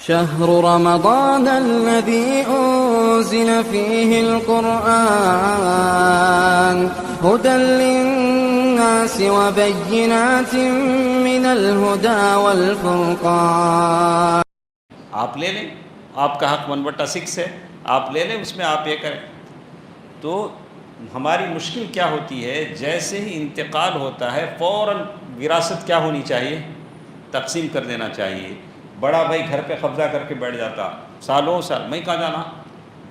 شهر رمضان الذي أنزل فيه القرآن هدى للناس وبينات من الهدى والفرقان. آپ لے لیں، آپ کا حق 1/6 ہے، آپ لے لیں، اس میں آپ یہ کریں. تو ہماری مشکل کیا ہوتی ہے، جیسے ہی انتقال ہوتا ہے فوراً وراثت کیا ہونی چاہیے، تقسیم کر دینا چاہیے. بڑا بھائی گھر پہ قبضہ کر کے بیٹھ جاتا سالوں سال، میں کہاں جانا،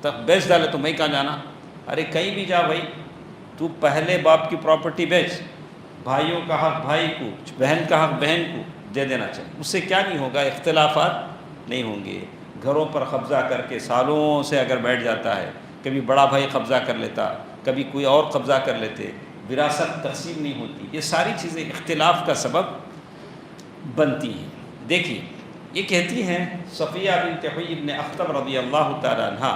تب بیچ ڈالے تو میں کہاں جانا. ارے کہیں بھی جا بھائی، تو پہلے باپ کی پراپرٹی بیچ، بھائیوں کا حق بھائی کو، بہن کا حق بہن کو دے دینا چاہیے. اس سے کیا نہیں ہوگا، اختلافات نہیں ہوں گے. گھروں پر قبضہ کر کے سالوں سے اگر بیٹھ جاتا ہے، کبھی بڑا بھائی قبضہ کر لیتا، کبھی کوئی اور قبضہ کر لیتے، وراثت تقسیم نہیں ہوتی. یہ ساری چیزیں اختلاف کا سبب بنتی ہیں. دیکھیے یہ کہتی ہیں صفیہ بنت حیی بن اخطب رضی اللہ تعالی عنہ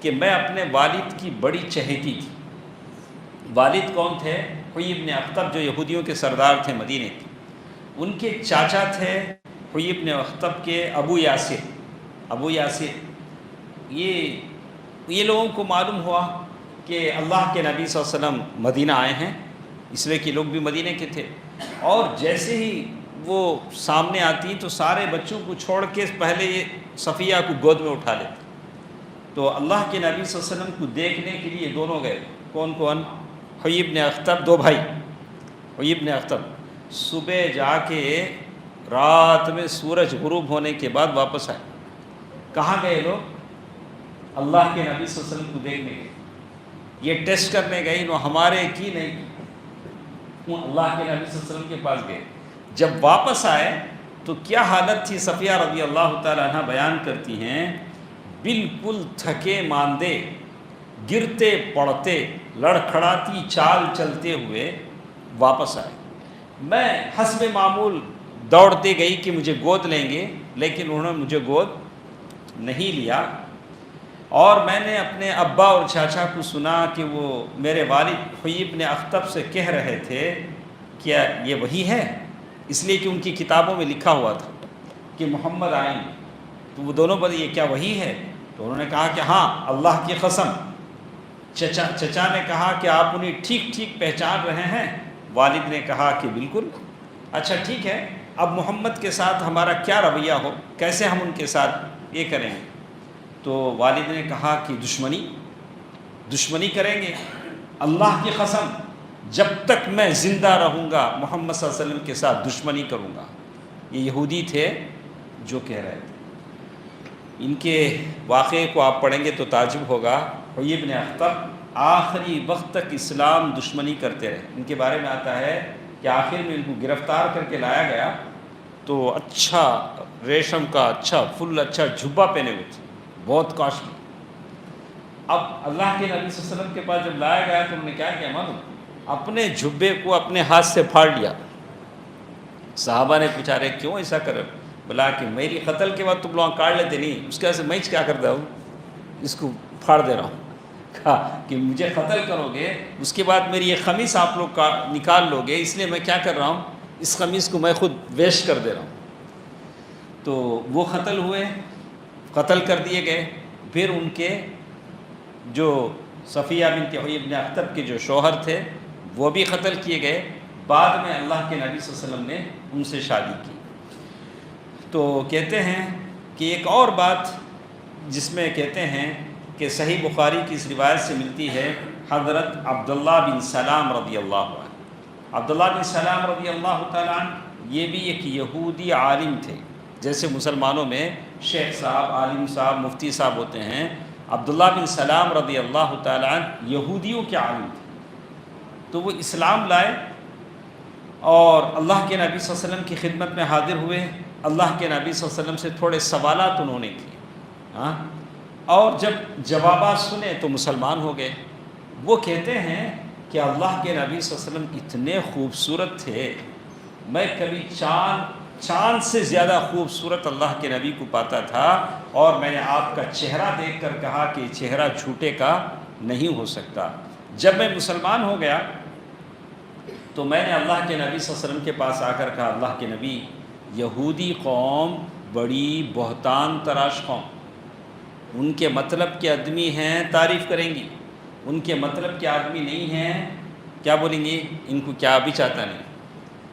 کہ میں اپنے والد کی بڑی چہیتی تھی. والد کون تھے؟ حیی بن اخطب، جو یہودیوں کے سردار تھے مدینے کے. ان کے چاچا تھے حیی بن اخطب کے ابو یاسر. ابو یاسر یہ لوگوں کو معلوم ہوا کہ اللہ کے نبی صلی اللہ علیہ وسلم مدینہ آئے ہیں، اس لیے کہ لوگ بھی مدینے کے تھے. اور جیسے ہی وہ سامنے آتی تو سارے بچوں کو چھوڑ کے پہلے یہ صفیہ کو گود میں اٹھا لیتے. تو اللہ کے نبی صلی اللہ علیہ وسلم کو دیکھنے کے لیے دونوں گئے. کون کون؟ حیی بن اخطب، دو بھائی. حیی بن اخطب صبح جا کے رات میں سورج غروب ہونے کے بعد واپس آئے. کہاں گئے لوگ؟ اللہ کے نبی صلی اللہ علیہ وسلم کو دیکھنے گئے. یہ ٹیسٹ کرنے گئے انہوں ہمارے کی نہیں کی. اللہ کے نبی صلی اللہ علیہ وسلم کے پاس گئے. جب واپس آئے تو کیا حالت تھی، صفیہ رضی اللہ تعالیٰ عنہ بیان کرتی ہیں، بالکل تھکے ماندے، گرتے پڑتے، لڑکھڑاتی چال چلتے ہوئے واپس آئے. میں حسب معمول دوڑتے گئی کہ مجھے گود لیں گے، لیکن انہوں نے مجھے گود نہیں لیا. اور میں نے اپنے ابا اور چاچا کو سنا کہ وہ میرے والد حیی بن اخطب سے کہہ رہے تھے کیا یہ وہی ہے، اس لیے کہ ان کی کتابوں میں لکھا ہوا تھا کہ محمد آئیں گے. تو وہ دونوں بولے یہ کیا وہی ہے؟ تو انہوں نے کہا کہ ہاں اللہ کی قسم. چچا نے کہا کہ آپ انہیں ٹھیک ٹھیک پہچان رہے ہیں؟ والد نے کہا کہ بالکل. اچھا ٹھیک ہے، اب محمد کے ساتھ ہمارا کیا رویہ ہو، کیسے ہم ان کے ساتھ یہ کریں گے؟ تو والد نے کہا کہ دشمنی کریں گے. اللہ کی قسم جب تک میں زندہ رہوں گا محمد صلی اللہ علیہ وسلم کے ساتھ دشمنی کروں گا. یہ یہودی تھے جو کہہ رہے تھے. ان کے واقعے کو آپ پڑھیں گے تو تعجب ہوگا. حیی بن اخطب آخری وقت تک اسلام دشمنی کرتے رہے. ان کے بارے میں آتا ہے کہ آخر میں ان کو گرفتار کر کے لایا گیا تو اچھا ریشم کا اچھا جھبا پہنے ہوئے تھے، بہت کاسٹلی. اب اللہ کے نبی صلی اللہ علیہ وسلم کے پاس جب لایا گیا تو انہوں نے کیا کیا معلوم؟ اپنے جھبے کو اپنے ہاتھ سے پھاڑ لیا. صحابہ نے پوچھا رہے کیوں ایسا کر؟ بولا کہ میری قتل کے بعد تم لوگ کاٹ لیتے نہیں، اس کے وجہ سے میں کیا کرتا ہوں، اس کو پھاڑ دے رہا ہوں. کہا کہ مجھے قتل کرو گے، اس کے بعد میری یہ قمیص آپ لوگ نکال لو گے، اس لیے میں کیا کر رہا ہوں، اس قمیص کو میں خود ویسٹ کر دے رہا ہوں. تو وہ قتل کر دیے گئے. پھر ان کے جو صفیہ بنت حیی بن اخطب کے جو شوہر تھے وہ بھی قتل کیے گئے. بعد میں اللہ کے نبی صلی اللہ علیہ وسلم نے ان سے شادی کی. تو کہتے ہیں کہ ایک اور بات جس میں کہتے ہیں کہ صحیح بخاری کی اس روایت سے ملتی ہے، حضرت عبداللہ بن سلام رضی اللہ عنہ. عبداللہ بن سلام رضی اللہ تعالیٰ عنہ یہ بھی ایک یہودی عالم تھے. جیسے مسلمانوں میں شیخ صاحب، عالم صاحب، مفتی صاحب ہوتے ہیں، عبداللہ بن سلام رضی اللہ تعالیٰ عنہ یہودیوں کے عالم تھے. تو وہ اسلام لائے اور اللہ کے نبی صلی اللہ علیہ وسلم کی خدمت میں حاضر ہوئے. اللہ کے نبی صلی اللہ علیہ وسلم سے تھوڑے سوالات انہوں نے کیے، اور جب جوابات سنے تو مسلمان ہو گئے. وہ کہتے ہیں کہ اللہ کے نبی صلی اللہ علیہ وسلم اتنے خوبصورت تھے، میں کبھی چاند سے زیادہ خوبصورت اللہ کے نبی کو پاتا تھا، اور میں نے آپ کا چہرہ دیکھ کر کہا کہ چہرہ جھوٹے کا نہیں ہو سکتا. جب میں مسلمان ہو گیا تو میں نے اللہ کے نبی صلی اللہ علیہ وسلم کے پاس آ کر کہا اللہ کے نبی، یہودی قوم بڑی بہتان تراش قوم، ان کے مطلب کے آدمی ہیں تعریف کریں گی، ان کے مطلب کے آدمی نہیں ہیں کیا بولیں گے، ان کو کیا بھی چاہتا نہیں،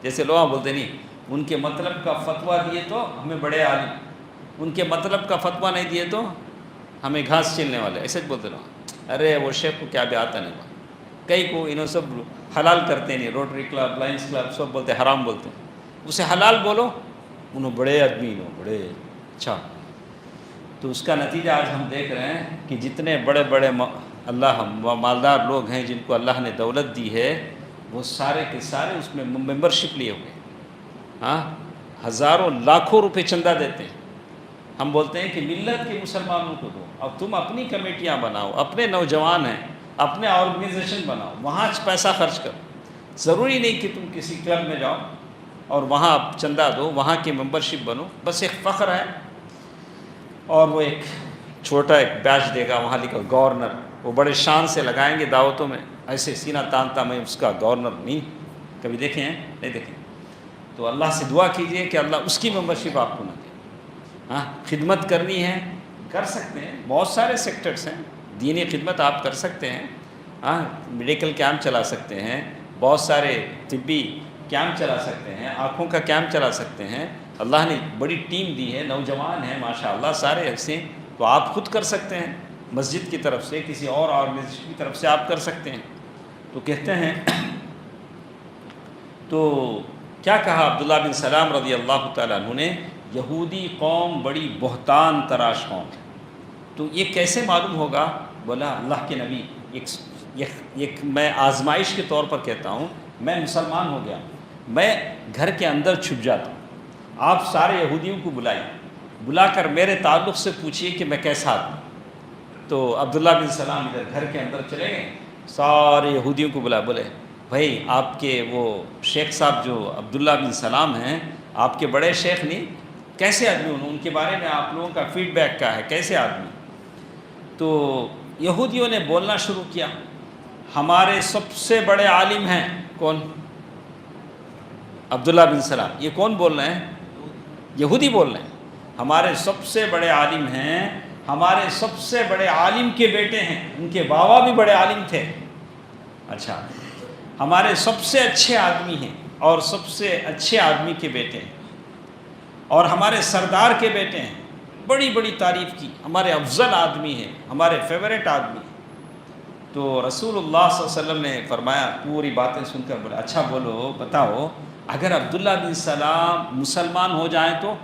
جیسے لوگ بولتے نہیں ان کے مطلب کا فتویٰ دیے تو ہمیں بڑے عالم، ان کے مطلب کا فتویٰ نہیں دیے تو ہمیں گھاس چھیلنے والے، ایسے بولتے لوگ، ارے وہ شیخ کو کیا بھی آتا نہیں، کئی کو انہوں سب حلال کرتے نہیں، روٹری کلب، لائنس کلب سب بولتے حرام بولتے ہیں، اسے حلال بولو، انہوں بڑے آدمی، انہوں بڑے اچھا۔ تو اس کا نتیجہ آج ہم دیکھ رہے ہیں کہ جتنے بڑے بڑے اللہ مالدار لوگ ہیں جن کو اللہ نے دولت دی ہے، وہ سارے کے سارے اس میں ممبرشپ لیے ہوئے، ہاں ہزاروں لاکھوں روپے چندہ دیتے ہیں۔ ہم بولتے ہیں کہ ملت کے مسلمانوں کو دو، اب تم اپنی کمیٹیاں بناؤ، اپنے نوجوان ہیں اپنے آرگنائزیشن بناؤ، وہاں پیسہ خرچ کرو، ضروری نہیں کہ تم کسی کلب میں جاؤ اور وہاں چندہ دو، وہاں کی ممبرشپ بنو، بس ایک فخر ہے، اور وہ ایک چھوٹا ایک بیچ دے گا، وہاں لکھا گورنر، وہ بڑے شان سے لگائیں گے دعوتوں میں، ایسے سینہ تانتا میں اس کا گورنر نہیں، کبھی دیکھیں ہیں نہیں دیکھیں، تو اللہ سے دعا کیجئے کہ اللہ اس کی ممبرشپ آپ کو نہ دے۔ ہاں خدمت کرنی ہے کر سکتے ہیں، بہت سارے سیکٹرز ہیں، دینی خدمت آپ کر سکتے ہیں، ہاں میڈیکل کیمپ چلا سکتے ہیں، بہت سارے طبی کیمپ چلا سکتے ہیں، آنکھوں کا کیمپ چلا سکتے ہیں، اللہ نے بڑی ٹیم دی ہے، نوجوان ہیں ماشاءاللہ سارے ایسے، تو آپ خود کر سکتے ہیں، مسجد کی طرف سے کسی اور آرگنائزیشن کی طرف سے آپ کر سکتے ہیں۔ تو کہتے ہیں تو کیا کہا عبداللہ بن سلام رضی اللہ تعالیٰ عنہ نے، یہودی قوم بڑی بہتان تراش قوم ہے۔ تو یہ کیسے معلوم ہوگا؟ بولا اللہ کے نبی، ایک میں آزمائش کے طور پر کہتا ہوں، میں مسلمان ہو گیا، میں گھر کے اندر چھپ جاتا ہوں، آپ سارے یہودیوں کو بلائیں، بلا کر میرے تعلق سے پوچھئے کہ میں کیسا آدمی۔ تو عبداللہ بن سلام ادھر گھر کے اندر چلے گئے، سارے یہودیوں کو بلا، بولے بھائی آپ کے وہ شیخ صاحب جو عبداللہ بن سلام ہیں، آپ کے بڑے شیخ نہیں، کیسے آدمی ان کے بارے میں آپ لوگوں کا فیڈ بیک کیا ہے، کیسے آدمی؟ تو یہودیوں نے بولنا شروع کیا، ہمارے سب سے بڑے عالم ہیں، کون؟ عبداللہ بن سلام۔ یہ کون بول رہے ہیں؟ یہودی بول رہے ہیں، ہمارے سب سے بڑے عالم ہیں، ہمارے سب سے بڑے عالم کے بیٹے ہیں، ان کے بابا بھی بڑے عالم تھے، اچھا ہمارے سب سے اچھے آدمی ہیں اور سب سے اچھے آدمی کے بیٹے ہیں، اور ہمارے سردار کے بیٹے ہیں، بڑی بڑی تعریف کی، ہمارے افضل آدمی ہیں، ہمارے فیورٹ آدمی ہیں۔ تو رسول اللہ صلی اللہ علیہ وسلم نے فرمایا، پوری باتیں سن کر بولے اچھا بولو بتاؤ، اگر عبداللہ بن سلام مسلمان ہو جائیں تو؟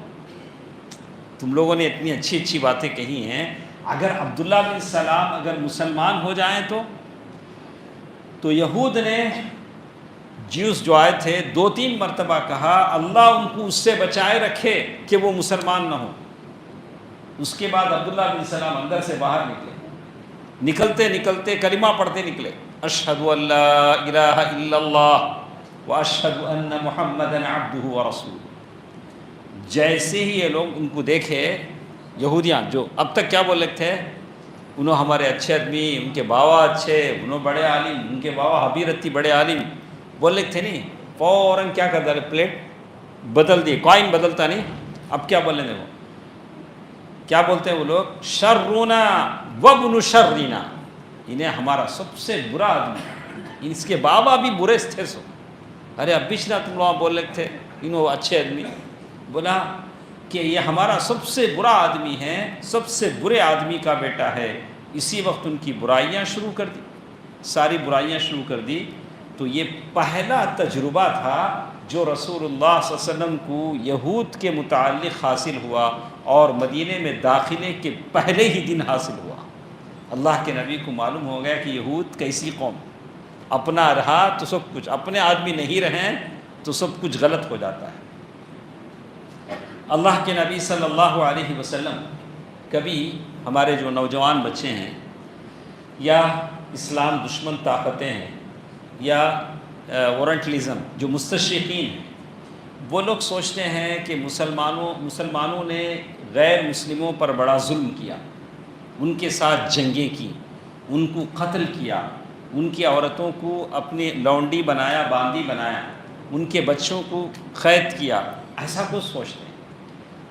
تم لوگوں نے اتنی اچھی اچھی باتیں کہی ہیں، اگر عبداللہ بن سلام اگر مسلمان ہو جائیں تو یہود نے جیوس جو آئے تھے 2-3 مرتبہ کہا اللہ ان کو اس سے بچائے رکھے کہ وہ مسلمان نہ ہو۔ اس کے بعد عبداللہ بن سلام اندر سے باہر نکلے، نکلتے نکلتے کلمہ پڑھتے نکلے، اشہد ان لا الہ الا اللہ واشہد ان محمدا عبدہ ورسولہ۔ جیسے ہی یہ لوگ ان کو دیکھے، یہودیاں جو اب تک کیا بول رہے تھے، انہوں ہمارے اچھے آدمی، ان کے بابا اچھے، انہوں بڑے عالم، ان کے بابا حبیرتی بڑے عالم بول رہے تھے نہیں، فوراً کیا کرتا ہے، پلیٹ بدل دی، کوائن بدلتا نہیں، اب کیا بولیں گے وہ، کیا بولتے ہیں وہ لوگ، شرنا وابن شرنا، انہیں ہمارا سب سے برا آدمی، اس کے بابا بھی برے تھے، سو ارے اب پچھلا تم لوگ بول رہے تھے انہوں اچھے آدمی، بولا کہ یہ ہمارا سب سے برا آدمی ہے، سب سے برے آدمی کا بیٹا ہے۔ اسی وقت ان کی برائیاں شروع کر دی، ساری برائیاں شروع کر دی۔ تو یہ پہلا تجربہ تھا جو رسول اللہ صلی اللہ علیہ وسلم کو یہود کے متعلق حاصل ہوا، اور مدینے میں داخلے کے پہلے ہی دن حاصل ہوا۔ اللہ کے نبی کو معلوم ہو گیا کہ یہود کیسی قوم، اپنا رہا تو سب کچھ، اپنے آدمی نہیں رہیں تو سب کچھ غلط ہو جاتا ہے۔ اللہ کے نبی صلی اللہ علیہ وسلم کبھی ہمارے جو نوجوان بچے ہیں یا اسلام دشمن طاقتیں ہیں یا اورنٹلزم جو مستشرقین ہیں، وہ لوگ سوچتے ہیں کہ مسلمانوں نے غیر مسلموں پر بڑا ظلم کیا، ان کے ساتھ جنگیں کی، ان کو قتل کیا، ان کی عورتوں کو اپنی لونڈی بنایا، باندی بنایا، ان کے بچوں کو قید کیا، ایسا کچھ سوچتے ہیں۔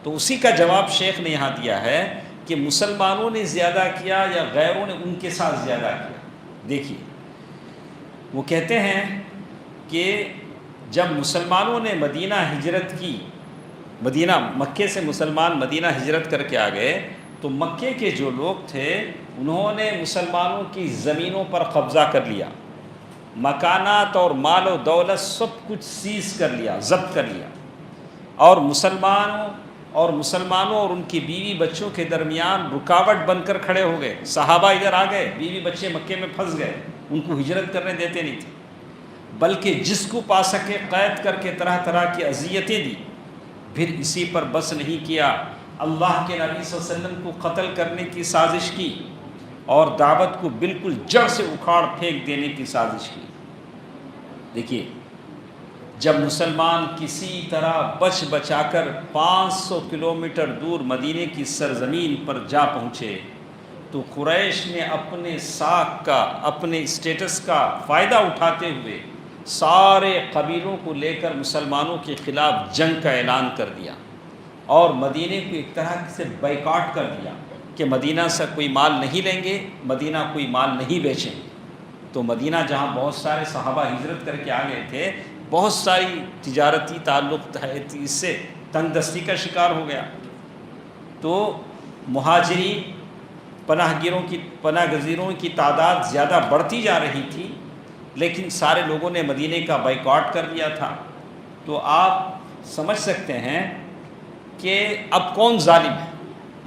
تو اسی کا جواب شیخ نے یہاں دیا ہے کہ مسلمانوں نے زیادہ کیا یا غیروں نے ان کے ساتھ زیادہ کیا. دیکھیے وہ کہتے ہیں کہ جب مسلمانوں نے مدینہ ہجرت کی، مکے سے مسلمان مدینہ ہجرت کر کے آ گئے، تو مکے کے جو لوگ تھے انہوں نے مسلمانوں کی زمینوں پر قبضہ کر لیا، مکانات اور مال و دولت سب کچھ سیز کر لیا، ضبط کر لیا، اور مسلمانوں اور ان کی بیوی بچوں کے درمیان رکاوٹ بن کر کھڑے ہو گئے. صحابہ ادھر آ گئے، بیوی بچے مکے میں پھنس گئے، ان کو ہجرت کرنے دیتے نہیں تھے، بلکہ جس کو پا سکے قید کر کے طرح طرح کی اذیتیں دی. پھر اسی پر بس نہیں کیا، اللہ کے نبی صلی اللہ علیہ وسلم کو قتل کرنے کی سازش کی اور دعوت کو بالکل جڑ سے اکھاڑ پھینک دینے کی سازش کی. دیکھیے جب مسلمان کسی طرح بچا کر 500 کلومیٹر دور مدینے کی سرزمین پر جا پہنچے، تو قریش نے اپنے ساکھ کا، اپنے اسٹیٹس کا فائدہ اٹھاتے ہوئے سارے قبیلوں کو لے کر مسلمانوں کے خلاف جنگ کا اعلان کر دیا، اور مدینے کو ایک طرح سے بائیکاٹ کر دیا کہ مدینہ سے کوئی مال نہیں لیں گے، مدینہ کوئی مال نہیں بیچیں گے. تو مدینہ جہاں بہت سارے صحابہ ہجرت کر کے آ گئے تھے، بہت ساری تجارتی تعلق اس سے تنگ دستی کا شکار ہو گیا. تو مہاجرین، پناہ گزینوں کی تعداد زیادہ بڑھتی جا رہی تھی، لیکن سارے لوگوں نے مدینے کا بائیکاٹ کر دیا تھا. تو آپ سمجھ سکتے ہیں کہ اب کون ظالم ہے،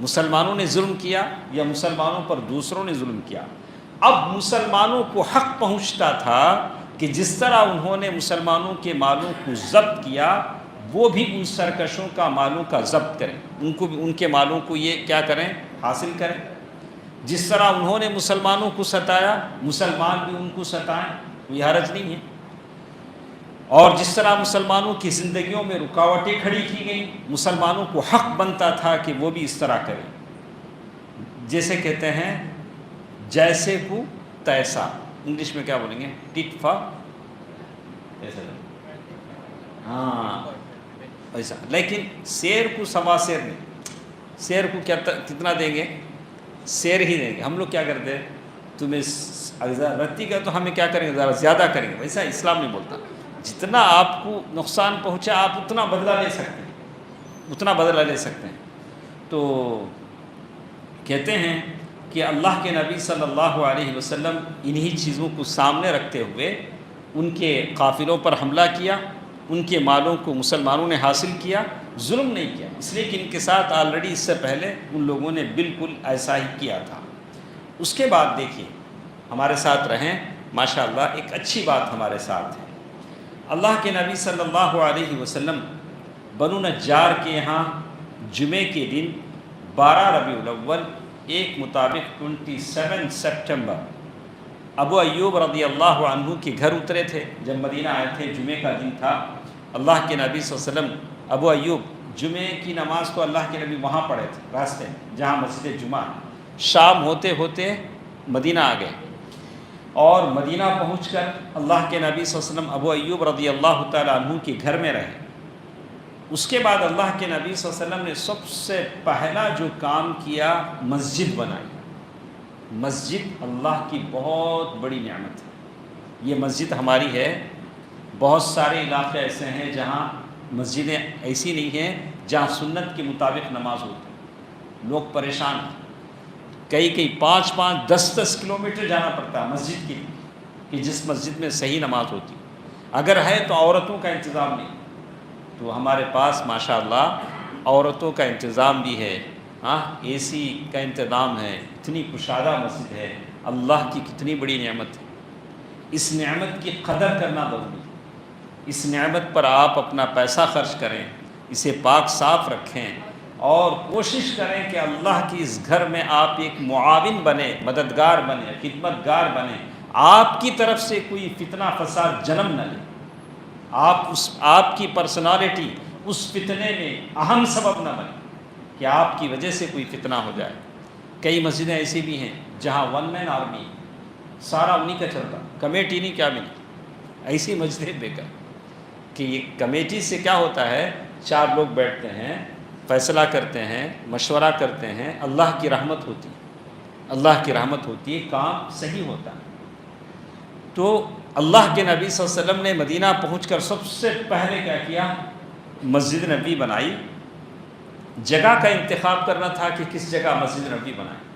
مسلمانوں نے ظلم کیا یا مسلمانوں پر دوسروں نے ظلم کیا. اب مسلمانوں کو حق پہنچتا تھا کہ جس طرح انہوں نے مسلمانوں کے مالوں کو ضبط کیا، وہ بھی ان سرکشوں کا مالوں کا ضبط کریں، ان کو بھی ان کے مالوں کو یہ کیا کریں، حاصل کریں. جس طرح انہوں نے مسلمانوں کو ستایا، مسلمان بھی ان کو ستائیں، کوئی حرج نہیں ہے. اور جس طرح مسلمانوں کی زندگیوں میں رکاوٹیں کھڑی کی گئیں، مسلمانوں کو حق بنتا تھا کہ وہ بھی اس طرح کریں. جیسے کہتے ہیں جیسے کو تیسا، انگلش میں کیا بولیں گے، ٹٹ فار ایسا، ہاں ایسا. لیکن شیر کو سوا شیر نہیں، شیر کو کتنا دیں گے، شیر ہی دیں گے. ہم لوگ کیا کرتے ہیں، تمہیں رتی کا تو ہمیں کیا کریں گے، ذرا زیادہ کریں گے. ویسا اسلام نہیں بولتا. جتنا آپ کو نقصان پہنچا آپ اتنا بدلہ لے سکتے ہیں، اتنا بدلہ لے سکتے ہیں. تو کہتے ہیں کہ اللہ کے نبی صلی اللہ علیہ وسلم انہی چیزوں کو سامنے رکھتے ہوئے ان کے قافلوں پر حملہ کیا، ان کے مالوں کو مسلمانوں نے حاصل کیا، ظلم نہیں کیا، اس لیے کہ ان کے ساتھ آلریڈی اس سے پہلے ان لوگوں نے بالکل ایسا ہی کیا تھا. اس کے بعد دیکھیے ہمارے ساتھ رہیں، ماشاءاللہ ایک اچھی بات ہمارے ساتھ ہے. اللہ کے نبی صلی اللہ علیہ وسلم بنو نجار کے یہاں جمعے کے دن 12 ربیع الاول ایک مطابق 27 سپٹمبر ابو ایوب رضی اللہ عنہ کے گھر اترے تھے. جب مدینہ آئے تھے، جمعے کا دن تھا. اللہ کے نبی صلی اللہ علیہ وسلم، ابو ایوب، جمعے کی نماز تو اللہ کے نبی وہاں پڑھے تھے راستے میں جہاں مسجد جمعہ. شام ہوتے ہوتے مدینہ آ گئے، اور مدینہ پہنچ کر اللہ کے نبی صلی اللہ علیہ وسلم ابو ایوب رضی اللہ تعالیٰ عنہ کے گھر میں رہے. اس کے بعد اللہ کے نبی صلی اللہ علیہ وسلم نے سب سے پہلا جو کام کیا، مسجد بنائی. مسجد اللہ کی بہت بڑی نعمت ہے. یہ مسجد ہماری ہے. بہت سارے علاقے ایسے ہیں جہاں مسجدیں ایسی نہیں ہیں جہاں سنت کے مطابق نماز ہوتی. لوگ پریشان ہیں، کئی 5-5 10-10 کلومیٹر جانا پڑتا ہے مسجد کے لیے کہ جس مسجد میں صحیح نماز ہوتی. اگر ہے تو عورتوں کا انتظام نہیں. تو ہمارے پاس ماشاءاللہ عورتوں کا انتظام بھی ہے، ہاں اے سی کا انتظام ہے، اتنی کشادہ مسجد ہے. اللہ کی کتنی بڑی نعمت ہے. اس نعمت کی قدر کرنا ضروری ہے. اس نعمت پر آپ اپنا پیسہ خرچ کریں، اسے پاک صاف رکھیں، اور کوشش کریں کہ اللہ کی اس گھر میں آپ ایک معاون بنے، مددگار بنے، خدمت گار بنے. آپ کی طرف سے کوئی فتنہ فساد جنم نہ لے. آپ کی پرسنالٹی اس فتنے میں اہم سبب نہ بنے کہ آپ کی وجہ سے کوئی فتنہ ہو جائے. کئی مسجدیں ایسی بھی ہیں جہاں 1 مین آرمی، سارا انہی کا چلتا، کمیٹی نہیں، کیا بھی نہیں. ایسی مسجدیں بے کر کہ یہ کمیٹی سے کیا ہوتا ہے، 4 لوگ بیٹھتے ہیں، فیصلہ کرتے ہیں، مشورہ کرتے ہیں، اللہ کی رحمت ہوتی ہے، اللہ کی رحمت ہوتی ہے، کام صحیح ہوتا ہے۔ تو اللہ کے نبی صلی اللہ علیہ وسلم نے مدینہ پہنچ کر سب سے پہلے کیا کیا؟ مسجد نبی بنائی۔ جگہ کا انتخاب کرنا تھا کہ کس جگہ مسجد نبی بنائیں۔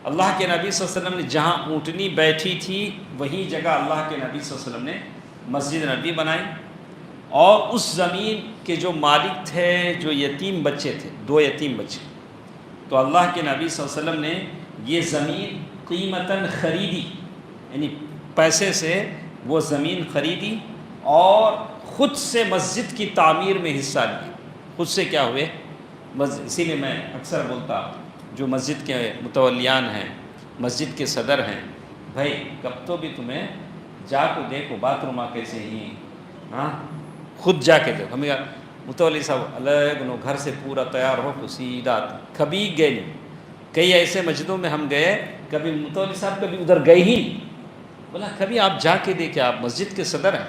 اللہ کے نبی صلی اللہ علیہ وسلم نے جہاں اونٹنی بیٹھی تھی وہی جگہ اللہ کے نبی صلی اللہ علیہ وسلم نے مسجد نبی بنائی، اور اس زمین کے جو مالک تھے، جو یتیم بچے تھے، 2 یتیم بچے، تو اللہ کے نبی صلی اللہ علیہ وسلم نے یہ زمین قیمتاً خریدی، یعنی پیسے سے وہ زمین خریدی اور خود سے مسجد کی تعمیر میں حصہ لیا۔ خود سے کیا ہوئے؟ اسی لیے میں اکثر بولتا جو مسجد کے متولیان ہیں، مسجد کے صدر ہیں، بھائی کب تو بھی تمہیں جا کو دیکھو باتھ رومہ کیسے ہی، ہاں خود جا کے دیکھو۔ ہمیں متولی صاحب الگ نو گھر سے پورا تیار ہو کو سیدھا کبھی گئے نہیں۔ کئی ایسے مسجدوں میں ہم گئے، کبھی متولی صاحب کبھی ادھر گئے ہی نہیں۔ بولا کبھی آپ جا کے دیکھیں، آپ مسجد کے صدر ہیں،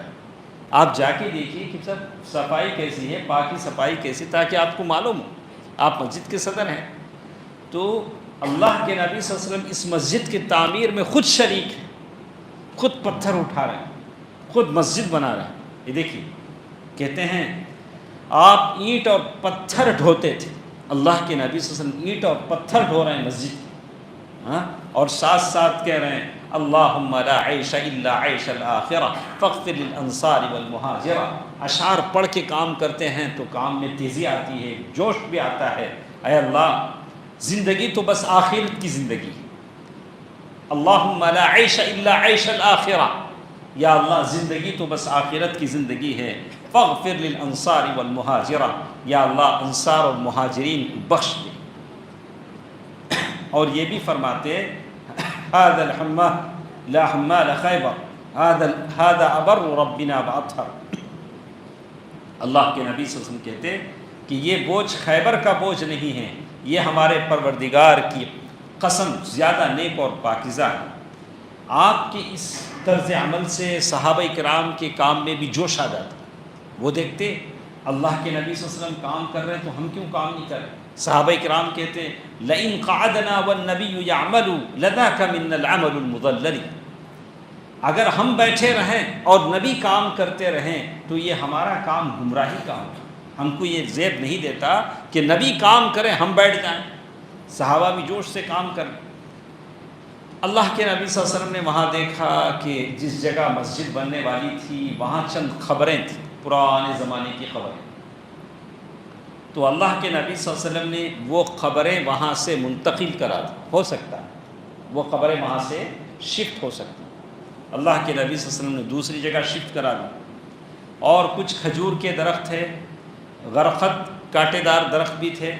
آپ جا کے دیکھیے کہ سب صفائی کیسی ہے، پاکی صفائی کیسی، تاکہ آپ کو معلوم ہو آپ مسجد کے صدر ہیں۔ تو اللہ کے نبی صلی اللہ علیہ وسلم اس مسجد کی تعمیر میں خود شریک ہیں، خود پتھر اٹھا رہے ہیں، خود مسجد بنا رہے ہیں۔ یہ دیکھیے کہتے ہیں آپ اینٹ اور پتھر ڈھوتے تھے، اللہ کے نبی صلی اللہ علیہ وسلم اینٹ اور پتھر ڈھو رہے ہیں مسجد کی، ہاں، اور ساتھ ساتھ کہہ رہے ہیں اللہم لا عیش الا عیش الآخرہ فاغفر للانصار والمہاجرہ۔ اشعار پڑھ کے کام کرتے ہیں تو کام میں تیزی آتی ہے، جوش بھی آتا ہے۔ اے اللہ زندگی تو بس آخرت کی زندگی، اللہم لا عیش الا عیش الآخرہ، یا اللہ زندگی تو بس آخرت کی زندگی ہے، فاغفر للانصار والمہاجرہ، یا اللہ انصار اور مہاجرین بخش دے۔ اور یہ بھی فرماتے هذا الحمى لا حمال خیبر هذا ابر ربنا باطهر۔ اللہ کے نبی صلی اللہ علیہ وسلم کہتے کہ یہ بوجھ خیبر کا بوجھ نہیں ہے، یہ ہمارے پروردگار کی قسم زیادہ نیک اور پاکیزہ ہے۔ آپ کے اس طرز عمل سے صحابہ کرام کے کام میں بھی جوش آ جاتا، وہ دیکھتے اللہ کے نبی صلی اللہ علیہ وسلم کام کر رہے ہیں تو ہم کیوں کام نہیں کر رہے؟ صحابہ کرام کہتے ہیں لئن قعدنا والنبی یعمل لذاک من العمل المضلل، اگر ہم بیٹھے رہیں اور نبی کام کرتے رہیں تو یہ ہمارا کام گمراہی کا ہوگا۔ ہم کو یہ زیب نہیں دیتا کہ نبی کام کریں ہم بیٹھ جائیں۔ صحابہ بھی جوش سے کام کریں۔ اللہ کے نبی صلی اللہ علیہ وسلم نے وہاں دیکھا کہ جس جگہ مسجد بننے والی تھی وہاں چند خبریں تھیں، پرانے زمانے کی خبریں، تو اللہ کے نبی صلی اللہ علیہ وسلم نے وہ خبریں وہاں سے منتقل کرا دی، ہو سکتا ہے وہ خبریں وہاں سے شفٹ ہو سکتی ہیں۔ اللہ کے نبی صلی اللہ علیہ وسلم نے دوسری جگہ شفٹ کرا دی، اور کچھ کھجور کے درخت تھے، غرقت کانٹے دار درخت بھی تھے۔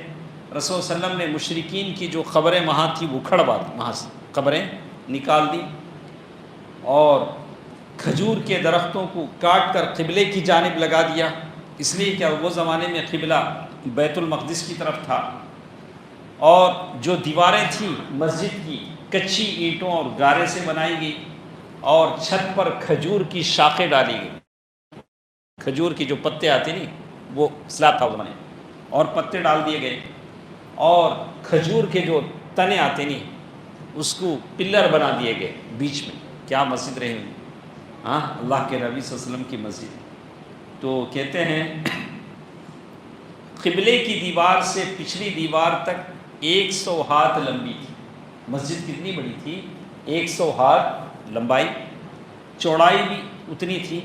رسول صلی اللہ علیہ وسلم نے مشرکین کی جو خبریں وہاں تھی وہ کھڑوا دی، وہاں سے خبریں نکال دی، اور کھجور کے درختوں کو کاٹ کر قبلے کی جانب لگا دیا، اس لیے کہ وہ زمانے میں قبلہ بیت المقدس کی طرف تھا، اور جو دیواریں تھیں مسجد کی کچی اینٹوں اور گارے سے بنائی گئی، اور چھت پر کھجور کی شاخیں ڈالی گئی، کھجور کی جو پتے آتے نہیں وہ سلاب تھا بنے، اور پتے ڈال دیے گئے، اور کھجور کے جو تنے آتے نہیں اس کو پلر بنا دیے گئے بیچ میں۔ کیا مسجد رہی ہوئی، ہاں، اللہ کے نبی صلی اللہ علیہ وسلم کی مسجد۔ تو کہتے ہیں قبلے کی دیوار سے پچھلی دیوار تک 100 ہاتھ لمبی تھی۔ مسجد کتنی بڑی تھی؟ 100 ہاتھ لمبائی، چوڑائی بھی اتنی تھی۔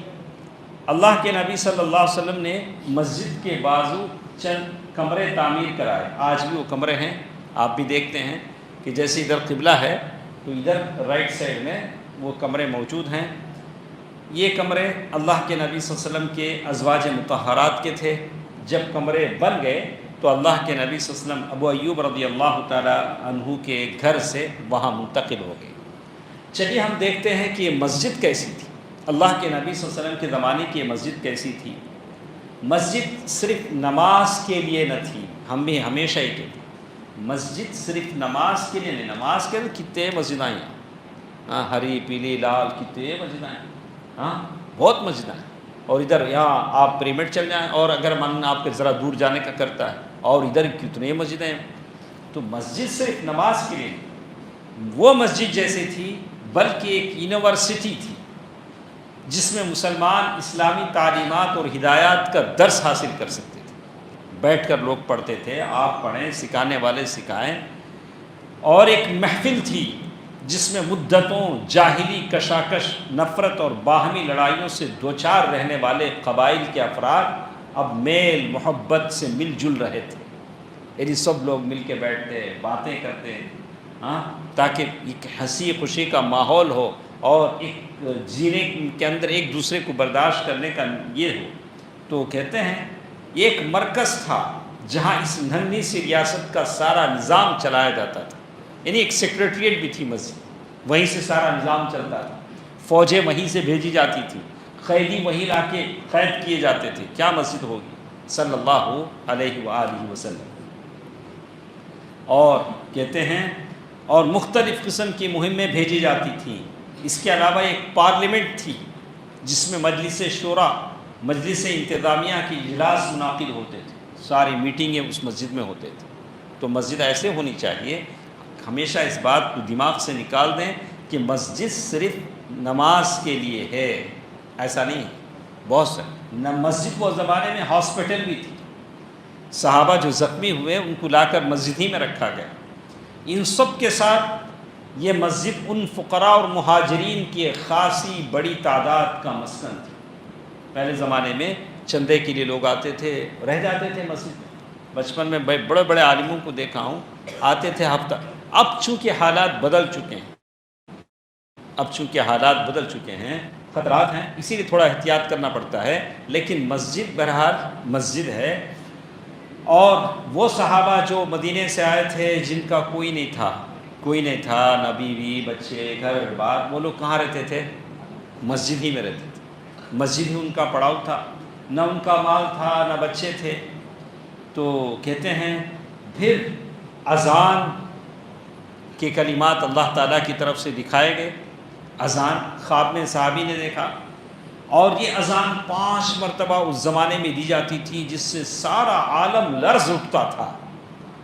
اللہ کے نبی صلی اللہ علیہ وسلم نے مسجد کے بازو چند کمرے تعمیر کرائے، آج بھی وہ کمرے ہیں، آپ بھی دیکھتے ہیں کہ جیسے ادھر قبلہ ہے تو ادھر رائٹ سائڈ میں وہ کمرے موجود ہیں۔ یہ کمرے اللہ کے نبی صلی اللہ علیہ وسلم کے ازواج مطہرات کے تھے۔ جب کمرے بن گئے تو اللہ کے نبی صلی اللہ علیہ وسلم ابو ایوب رضی اللہ تعالی عنہ کے گھر سے وہاں منتقل ہو گئے۔ چلیے ہم دیکھتے ہیں کہ یہ مسجد کیسی تھی، اللہ کے نبی صلی اللہ علیہ وسلم کے زمانے کی یہ مسجد کیسی تھی۔ مسجد صرف نماز کے لیے نہ تھی، ہم بھی ہمیشہ ہی کہتے ہیں مسجد صرف نماز کے لیے نہیں، نماز کے لیے کتنے مسجد ہیں، ہاں، ہری پیلی لال کتنے مسجد ہیں، ہاں بہت مسجد ہیں، اور ادھر یہاں آپ پیرامڈ چل جائیں، اور اگر من آپ کے ذرا دور جانے کا کرتا ہے اور ادھر کتنے مسجدیں ہیں. تو مسجد صرف نماز کے لیے وہ مسجد جیسی تھی بلکہ ایک یونیورسٹی تھی جس میں مسلمان اسلامی تعلیمات اور ہدایات کا درس حاصل کر سکتے تھے. بیٹھ کر لوگ پڑھتے تھے، آپ پڑھیں، سکھانے والے سکھائیں. اور ایک محفل تھی جس میں مدتوں جاہلی کشاکش، نفرت اور باہمی لڑائیوں سے دوچار رہنے والے قبائل کے افراد اب میل محبت سے مل جل رہے تھے. یعنی سب لوگ مل کے بیٹھتے، باتیں کرتے، تاکہ ایک ہنسی خوشی کا ماحول ہو اور ایک جینے کے اندر ایک دوسرے کو برداشت کرنے کا یہ ہو. تو کہتے ہیں ایک مرکز تھا جہاں اس ننھی سی ریاست کا سارا نظام چلایا جاتا تھا. یعنی ایک سیکریٹریٹ بھی تھی مسجد، وہیں سے سارا نظام چلتا تھا. فوجیں وہیں سے بھیجی جاتی تھی، قیدی وہیں لا کے قید کیے جاتے تھے. کیا مسجد ہوگی صلی اللہ علیہ وآلہ وسلم. اور کہتے ہیں اور مختلف قسم کی مہمیں بھیجی جاتی تھیں. اس کے علاوہ ایک پارلیمنٹ تھی جس میں مجلس شورا، مجلس انتظامیہ کی اجلاس منعقد ہوتے تھے. ساری میٹنگیں اس مسجد میں ہوتے تھے. تو مسجد ایسے ہونی چاہیے، ہمیشہ اس بات کو دماغ سے نکال دیں کہ مسجد صرف نماز کے لیے ہے، ایسا نہیں. بہت سے مسجد وہ زمانے میں ہاسپٹل بھی تھی. صحابہ جو زخمی ہوئے ان کو لا کر مسجد ہی میں رکھا گیا. ان سب کے ساتھ یہ مسجد ان فقراء اور مہاجرین کی ایک خاصی بڑی تعداد کا مسکن تھی. پہلے زمانے میں چندے کے لیے لوگ آتے تھے، رہ جاتے تھے مسجد میں. بچپن میں بڑے بڑے عالموں کو دیکھا ہوں، آتے تھے ہفتہ. اب چونکہ حالات بدل چکے ہیں، خطرات ہیں، اسی لیے تھوڑا احتیاط کرنا پڑتا ہے. لیکن مسجد بہرحال مسجد ہے. اور وہ صحابہ جو مدینے سے آئے تھے جن کا کوئی نہیں تھا، نہ بیوی بچے گھر بار، وہ لوگ کہاں رہتے تھے؟ مسجد ہی میں رہتے تھے. مسجد ہی ان کا پڑاؤ تھا. نہ ان کا مال تھا نہ بچے تھے. تو کہتے ہیں پھر اذان کے کلمات اللہ تعالیٰ کی طرف سے دکھائے گئے. اذان خواب میں صحابی نے دیکھا، اور یہ اذان 5 مرتبہ اس زمانے میں دی جاتی تھی جس سے سارا عالم لرز اٹھتا تھا.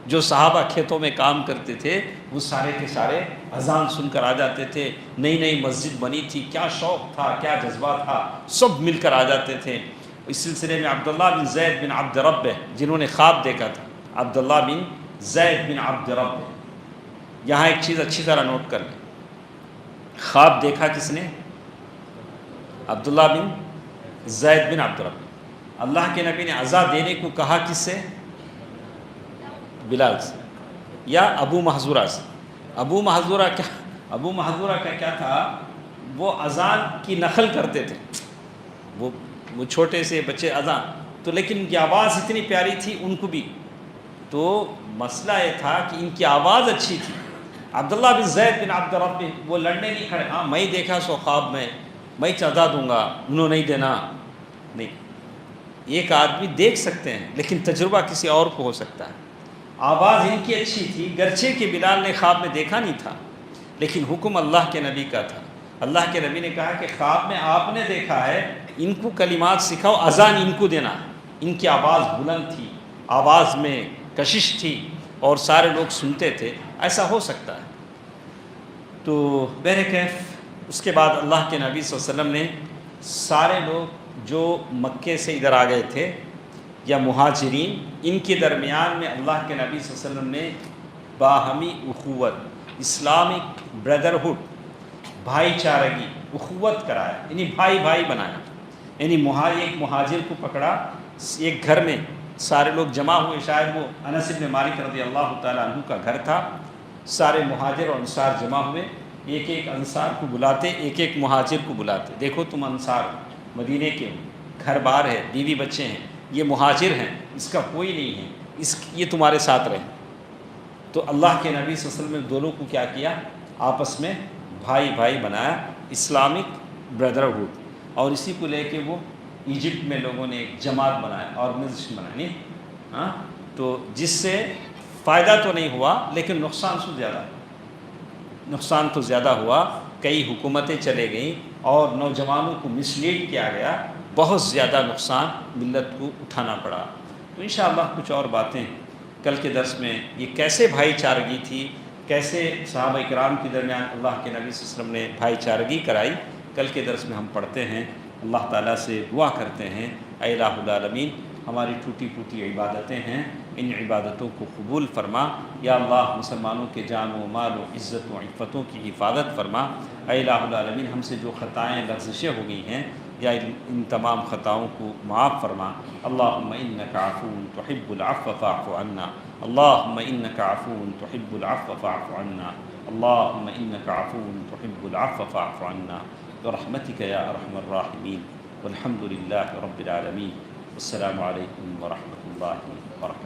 جو صحابہ کھیتوں میں کام کرتے تھے وہ سارے کے سارے اذان سن کر آ جاتے تھے. نئی مسجد بنی تھی، کیا شوق تھا، کیا جذبہ تھا، سب مل کر آ جاتے تھے. اس سلسلے میں عبداللہ بن زید بن عبد رب جنہوں نے خواب دیکھا تھا، عبداللہ بن زید بن عبد رب. یہاں ایک چیز اچھی طرح نوٹ کر لیں، خواب دیکھا کس نے؟ عبداللہ بن زید بن عبد رب. اللہ کے نبی نے عزا دینے کو کہا کس سے؟ بلال سے یا ابو محذورہ سے. ابو محذورہ کا کیا تھا؟ وہ اذان کی نقل کرتے تھے. وہ چھوٹے سے بچے اذان تو، لیکن ان کی آواز اتنی پیاری تھی ان کو بھی. تو مسئلہ یہ تھا کہ ان کی آواز اچھی تھی. عبداللہ بن زید بن عبد رب وہ لڑنے نہیں کھڑے. ہاں میں دیکھا سو خواب میں چدا دوں گا، انہوں نہیں دینا. نہیں، ایک آدمی دیکھ سکتے ہیں لیکن تجربہ کسی اور کو ہو سکتا ہے. آواز ان کی اچھی تھی، گرچہ کہ بلال نے خواب میں دیکھا نہیں تھا، لیکن حکم اللہ کے نبی کا تھا. اللہ کے نبی نے کہا کہ خواب میں آپ نے دیکھا ہے، ان کو کلمات سکھاؤ، اذان ان کو دینا. ان کی آواز بلند تھی، آواز میں کشش تھی اور سارے لوگ سنتے تھے. ایسا ہو سکتا ہے. تو بہرکیف اس کے بعد اللہ کے نبی صلی اللہ علیہ وسلم نے سارے لوگ جو مکے سے ادھر آ گئے تھے یا مہاجرین، ان کے درمیان میں اللہ کے نبی صلی اللہ علیہ وسلم نے باہمی اخوت، اسلامک بردرہڈ، بھائی چارگی، اخوت کرایا. یعنی بھائی بنایا. یعنی ایک مہاجر کو پکڑا، ایک گھر میں سارے لوگ جمع ہوئے. شاید وہ انس بن مالک رضی اللہ تعالیٰ عنہ کا گھر تھا. سارے مہاجر اور انصار جمع ہوئے. ایک انصار کو بلاتے، ایک مہاجر کو بلاتے. دیکھو تم انصار مدینے کے ہو، گھر بار ہے، بیوی بچے ہیں. یہ مہاجر ہیں، اس کا کوئی نہیں ہے، یہ تمہارے ساتھ رہیں. تو اللہ کے نبی صلی اللہ علیہ وسلم نے دونوں کو کیا کیا؟ آپس میں بھائی بنایا، اسلامک بردرہڈ. اور اسی کو لے کے وہ ایجپٹ میں لوگوں نے ایک جماعت بنایا، آرگنائزیشن بنائی. تو جس سے فائدہ تو نہیں ہوا لیکن نقصان تو زیادہ ہوا. کئی حکومتیں چلے گئیں اور نوجوانوں کو مسلیڈ کیا گیا. بہت زیادہ نقصان ملت کو اٹھانا پڑا. تو انشاءاللہ کچھ اور باتیں کل کے درس میں یہ کیسے بھائی چارگی تھی، کیسے صحابہ کرام کے درمیان اللہ کے نبی صلی اللہ علیہ وسلم نے بھائی چارگی کرائی، کل کے درس میں ہم پڑھتے ہیں۔ اللہ تعالیٰ سے دعا کرتے ہیں، اے الہ العالمین ہماری ٹوٹی پھوٹی عبادتیں ہیں، ان عبادتوں کو قبول فرما۔ یا اللہ مسلمانوں کے جان و مال و عزت و عفتوں کی حفاظت فرما۔ اے الہ العالمین ہم سے جو خطائیں لغزشیں ہو گئی ہیں یا ان تمام خطاؤں کو معاف فرما۔ اللہم انک عفو تحب العفو فاعف عنا، اللہم انک عفو تحب العفو فاعف عنا، اللہم انک عفو تحب العفو فاعف عنا برحمتک یا ارحم الراحمین، والحمد للہ رب العالمین۔ السلام علیکم ورحمۃ اللہ وبرکاتہ۔